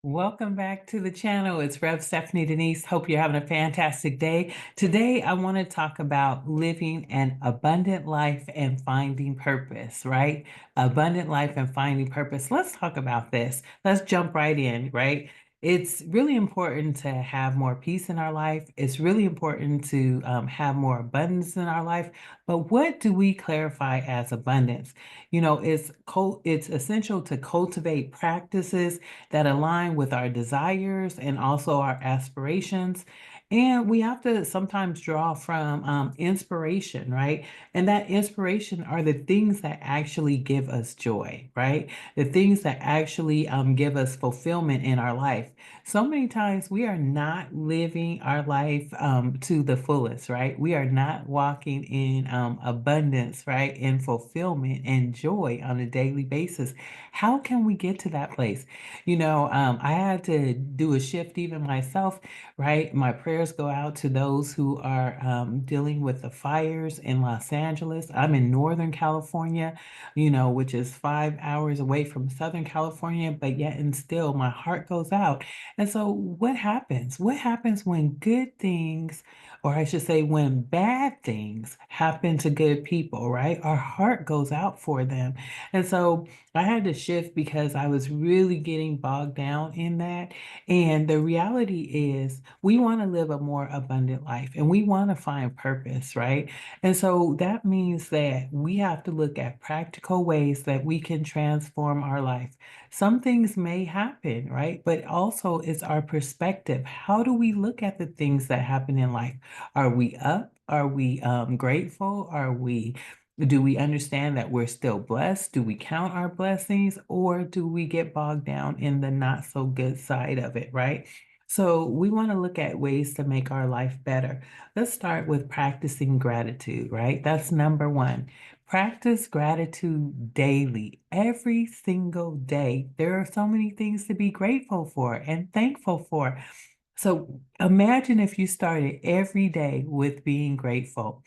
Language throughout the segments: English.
Welcome back to the channel. It's RevStephanie Denise. Hope you're having a fantastic day. Today, I want to talk about living an abundant life and finding purpose, right? Abundant life and finding purpose. Let's talk about this. Let's jump right in, right? It's really important to have more peace in our life. It's really important to have more abundance in our life. But what do we clarify as abundance? It's essential to cultivate practices that align with our desires and also our aspirations. And we have to sometimes draw from inspiration, right? And that inspiration are the things that actually give us joy, right? The things that actually give us fulfillment in our life. So many times we are not living our life to the fullest, right? We are not walking in abundance, right? In fulfillment and joy on a daily basis. How can we get to that place? I had to do a shift even myself, right? My prayers go out to those who are dealing with the fires in Los Angeles. I'm in Northern California, which is 5 hours away from Southern California, but yet and still my heart goes out. And so what happens? What happens when good things, or I should say, when bad things happen to good people, right? Our heart goes out for them. And so I had to shift because I was really getting bogged down in that. And the reality is, we want to live a more abundant life and we want to find purpose, right? And so that means that we have to look at practical ways that we can transform our life. Some things may happen, right? But also it's our perspective. How do we look at the things that happen in life? Are we up? Are we grateful? Do we understand that we're still blessed? Do we count our blessings, or do we get bogged down in the not so good side of it, right? So we want to look at ways to make our life better. Let's start with practicing gratitude, right? That's number one. Practice gratitude daily, every single day. There are so many things to be grateful for and thankful for. So imagine if you started every day with being grateful.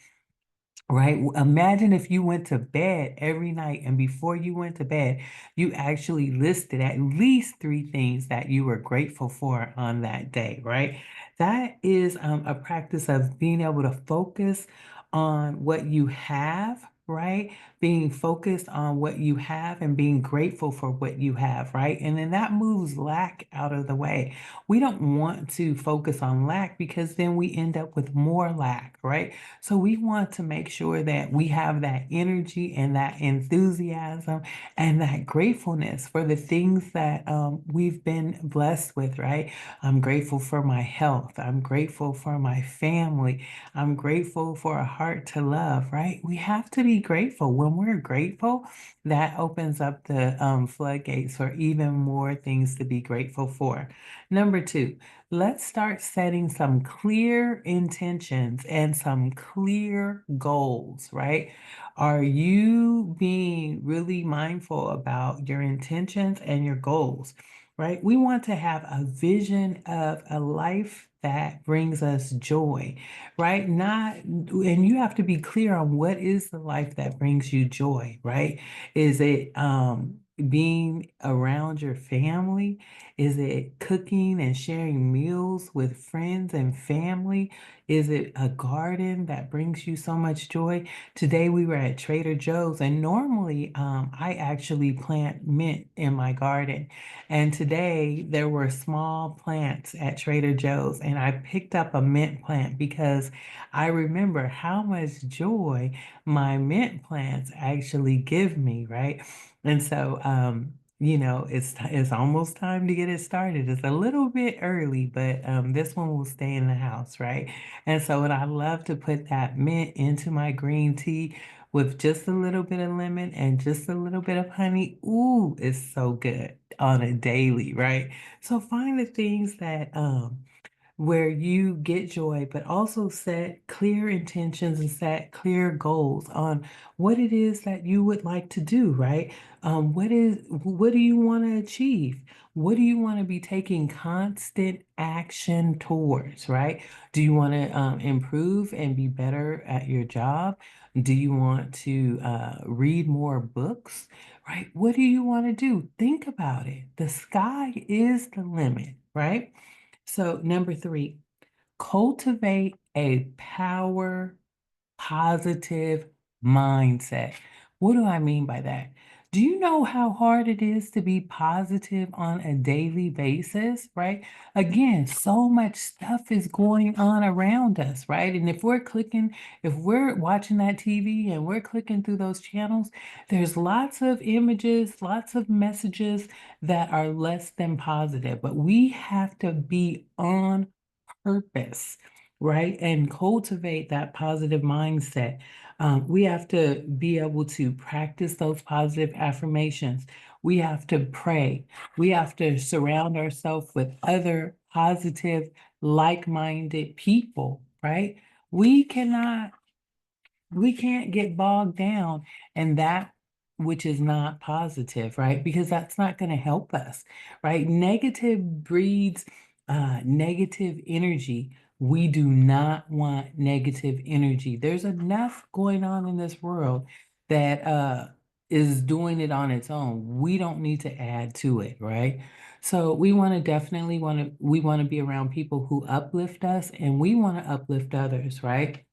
Right? Imagine if you went to bed every night and before you went to bed, you actually listed at least three things that you were grateful for on that day, right? That is a practice of being able to focus on what you have, right? Being focused on what you have and being grateful for what you have, right? And then that moves lack out of the way. We don't want to focus on lack because then we end up with more lack, right? So we want to make sure that we have that energy and that enthusiasm and that gratefulness for the things that we've been blessed with, right? I'm grateful for my health. I'm grateful for my family. I'm grateful for a heart to love, right? We have to be grateful. When we're grateful, that opens up the floodgates for even more things to be grateful for. Number two, let's start setting some clear intentions and some clear goals, right? Are you being really mindful about your intentions and your goals, right? We want to have a vision of a life that brings us joy, right? And you have to be clear on what is the life that brings you joy, right? Is it being around your family? Is it cooking and sharing meals with friends and family? Is it a garden that brings you so much joy? Today we were at Trader Joe's, and normally I actually plant mint in my garden. And today there were small plants at Trader Joe's, and I picked up a mint plant because I remember how much joy my mint plants actually give me, right? And so, it's almost time to get it started. It's a little bit early, but this one will stay in the house, right? And so, and I love to put that mint into my green tea with just a little bit of lemon and just a little bit of honey. Ooh, it's so good on a daily, right? So find the things that where you get joy, but also set clear intentions and set clear goals on what it is that you would like to do, right? What do you want to achieve? What do you want to be taking constant action towards, right? Do you want to improve and be better at your job? Do you want to read more books? Right? What do you want to do? Think about it. The sky is the limit, right? So, number three, cultivate a power positive mindset. What do I mean by that? Do you know how hard it is to be positive on a daily basis, right? Again, so much stuff is going on around us, right? And if we're watching that TV and we're clicking through those channels, there's lots of images, lots of messages that are less than positive, but we have to be on purpose, right? And cultivate that positive mindset. We have to be able to practice those positive affirmations. We have to pray. We have to surround ourselves with other positive, like minded people, right? We cannot we can't get bogged down in that which is not positive, right? Because that's not going to help us, right? Negative breeds negative energy. We do not want negative energy. There's enough going on in this world that is doing it on its own. We don't need to add to it, right? So we want to definitely we want to be around people who uplift us, and we want to uplift others, right?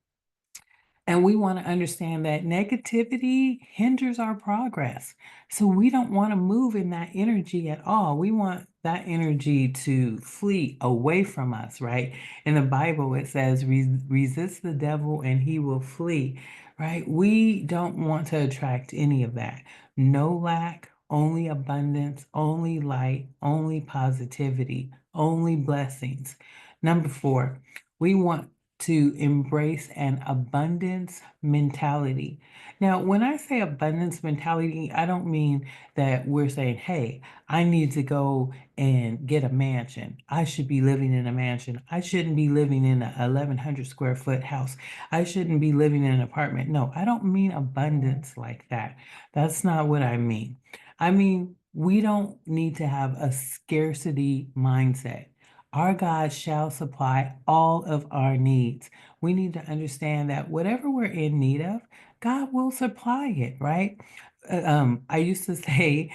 And we want to understand that negativity hinders our progress. So we don't want to move in that energy at all. We want that energy to flee away from us, right? In the Bible, it says, resist the devil and he will flee, right? We don't want to attract any of that. No lack, only abundance, only light, only positivity, only blessings. Number four, we want to embrace an abundance mentality. Now, when I say abundance mentality, I don't mean that we're saying, hey, I need to go and get a mansion. I should be living in a mansion. I shouldn't be living in a 1,100 square foot house. I shouldn't be living in an apartment. No, I don't mean abundance like that. That's not what I mean. I mean, we don't need to have a scarcity mindset. Our God shall supply all of our needs. We need to understand that whatever we're in need of, God will supply it, right? I used to say,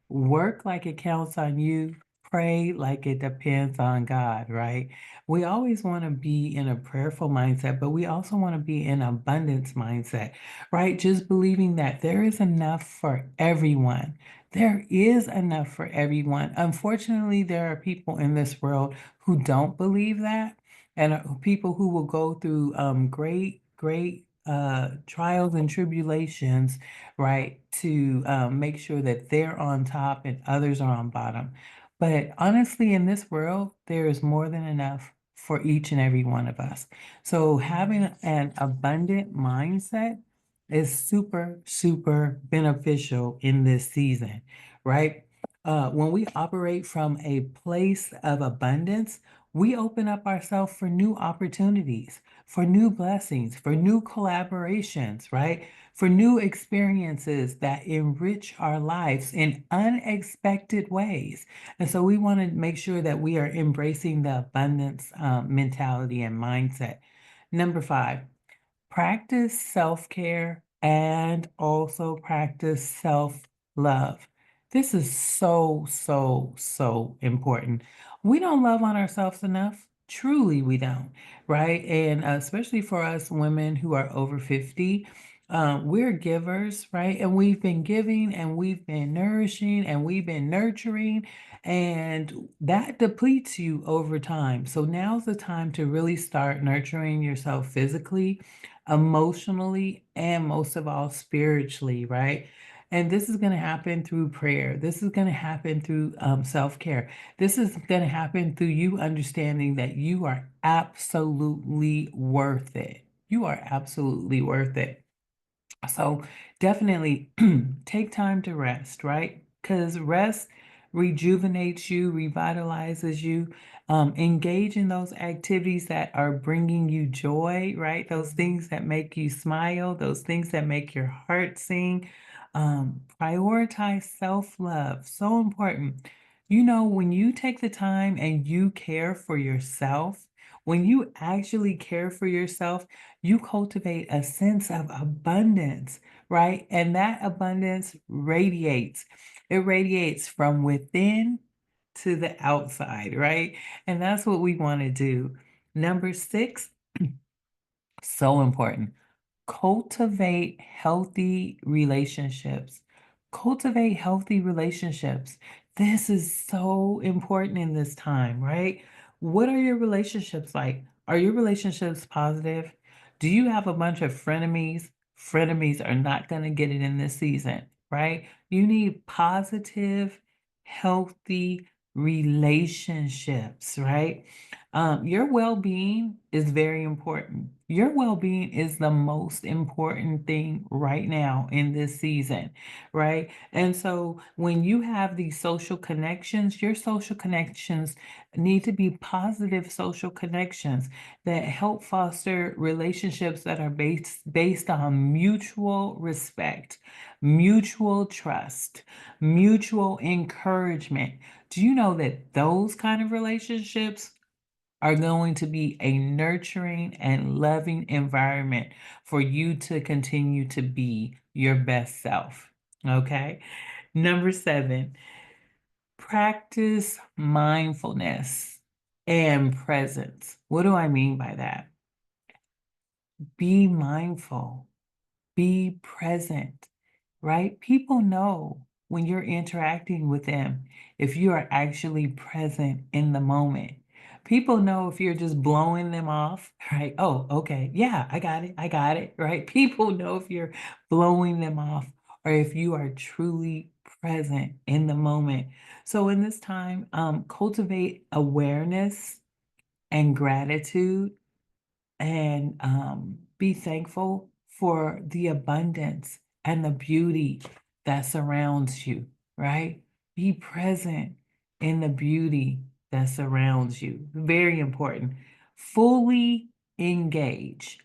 work like it counts on you, pray like it depends on God, right? We always want to be in a prayerful mindset, but we also want to be in abundance mindset, right? Just believing that there is enough for everyone. There is enough for everyone. Unfortunately, there are people in this world who don't believe that, and people who will go through great trials and tribulations, right, to make sure that they're on top and others are on bottom. But honestly, in this world, there is more than enough for each and every one of us. So having an abundant mindset is super, super beneficial in this season, right? When we operate from a place of abundance, we open up ourselves for new opportunities, for new blessings, for new collaborations, right? For new experiences that enrich our lives in unexpected ways. And so we want to make sure that we are embracing the abundance mentality and mindset. Number five, practice self-care and also practice self-love. This is so, so, so important. We don't love on ourselves enough. Truly, we don't, right? And especially for us women who are over 50, we're givers, right? And we've been giving and we've been nourishing and we've been nurturing, and that depletes you over time. So now's the time to really start nurturing yourself physically, emotionally, and most of all, spiritually, right? And this is going to happen through prayer. This is going to happen through self-care. This is going to happen through you understanding that you are absolutely worth it. You are absolutely worth it. So definitely take time to rest, right? Because rest rejuvenates you, revitalizes you. Engage in those activities that are bringing you joy, right? Those things that make you smile, those things that make your heart sing. Prioritize self-love, so important. You know, when you take the time and you care for yourself, When you actually care for yourself, you cultivate a sense of abundance, right? And that abundance radiates. It radiates from within to the outside, right? And that's what we want to do. Number 6, so important. Cultivate healthy relationships. Cultivate healthy relationships. This is so important in this time, right? What are your relationships like? Are your relationships positive? Do you have a bunch of frenemies? Frenemies are not going to get it in this season, right? You need positive, healthy relationships, right? Your well-being is very important. Your well-being is the most important thing right now in this season, right? And so when you have these social connections, your social connections need to be positive social connections that help foster relationships that are based on mutual respect, mutual trust, mutual encouragement. Do you know that those kind of relationships are going to be a nurturing and loving environment for you to continue to be your best self? Okay. Number 7, practice mindfulness and presence. What do I mean by that? Be mindful, be present, right? People know when you're interacting with them if you are actually present in the moment. People know if you're just blowing them off, right? Oh, okay. Yeah, I got it. I got it, right? People know if you're blowing them off or if you are truly present in the moment. So in this time, cultivate awareness and gratitude and be thankful for the abundance and the beauty that surrounds you, right? Be present in the beauty that surrounds you. Very important. Fully engage,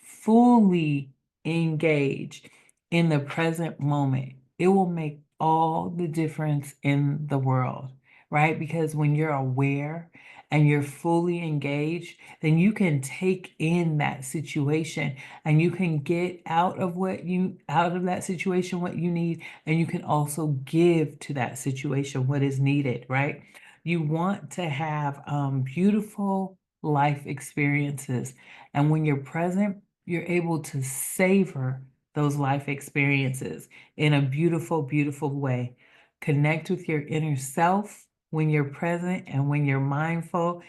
fully engage in the present moment. It will make all the difference in the world, right? Because when you're aware and you're fully engaged, then you can take in that situation and you can get out of that situation what you need, and you can also give to that situation what is needed, right? You want to have beautiful life experiences, and when you're present, you're able to savor those life experiences in a beautiful, beautiful way. Connect with your inner self when you're present and when you're mindful.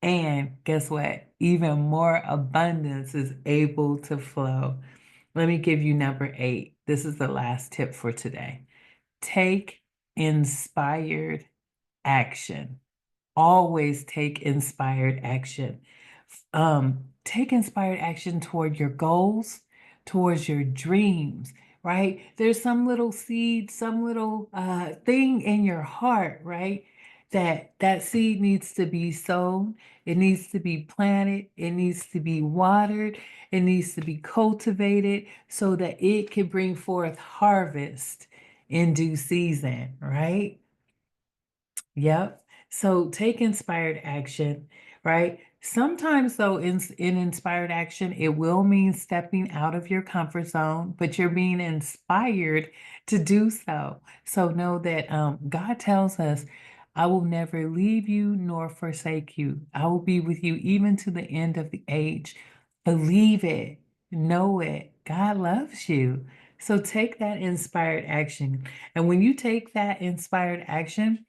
And guess what? Even more abundance is able to flow. Let me give you number 8. This is the last tip for today. Take inspired action. Always take inspired action. Take inspired action toward your goals, towards your dreams, right? There's some little seed, some little thing in your heart, right? That seed needs to be sown. It needs to be planted. It needs to be watered. It needs to be cultivated so that it can bring forth harvest in due season, right? Yep. So take inspired action, right? Sometimes, though, in inspired action, it will mean stepping out of your comfort zone, but you're being inspired to do so. So know that God tells us, I will never leave you nor forsake you. I will be with you even to the end of the age. Believe it, know it. God loves you. So take that inspired action. And when you take that inspired action,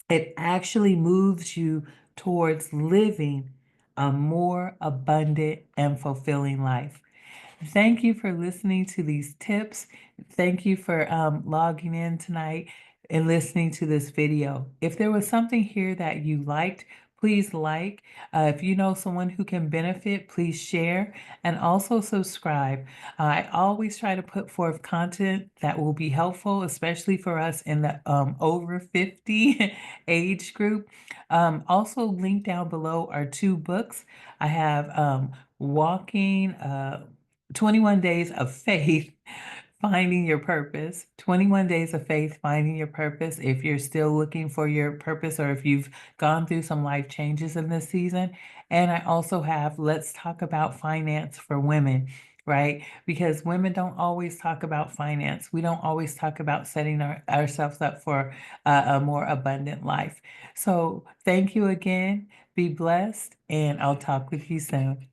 it actually moves you towards living a more abundant and fulfilling life. Thank you for listening to these tips. Thank you for logging in tonight and listening to this video. If there was something here that you liked, please like. If you know someone who can benefit, please share and also subscribe. I always try to put forth content that will be helpful, especially for us in the over 50 age group. Also linked down below are 2 books. I have Walking 21 Days of Faith Finding Your Purpose, 21 Days of Faith, Finding Your Purpose, if you're still looking for your purpose or if you've gone through some life changes in this season. And I also have Let's Talk About Finance for Women, right? Because women don't always talk about finance. We don't always talk about setting ourselves up for a more abundant life. So thank you again. Be blessed, and I'll talk with you soon.